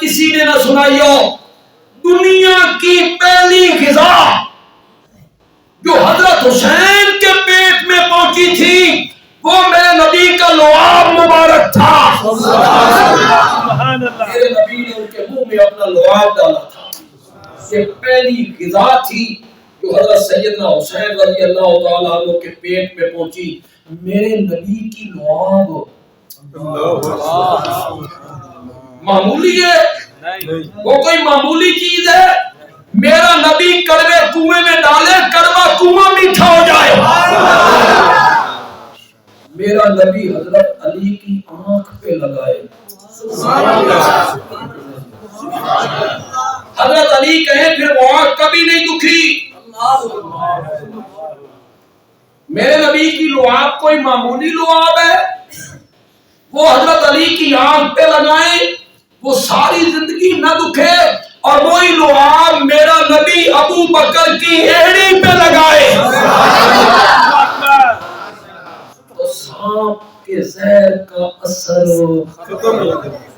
کسی نے نہ سنائی ہو. دنیا کی پہلی غذا جو حضرت حسین کے پیٹ میں پہنچی تھی وہ میرے نبی کا لعاب مبارک تھا. میرے نبی نے ان کے منہ میں اپنا لعاب ڈالا تھا. یہ پہلی غذا تھی جو حضرت سیدنا حسین رضی اللہ تعالیٰ عنہ کے پیٹ میں پہنچی. میرے نبی کی لعاب معمولی ہے؟ وہ کوئی معمولی چیز ہے؟ میرا نبی کڑوے کنویں میں ڈالے کڑوا کنواں میٹھا ہو جائے. میرا نبی حضرت علی کی آنکھ پہ لگائے. حضرت علی کہیں پھر وہ آنکھ کبھی نہیں دکھی. میرے نبی کی لعاب کوئی معمولی لعاب ہے؟ وہ حضرت علی کی آنکھ پہ لگائیں وہ ساری زندگی نہ دکھے اور وہی لعاب میرا نبی ابو بکر کی ایڑی پہ لگائے تو سانپ کے زہر کا اثر ختم ہو گیا.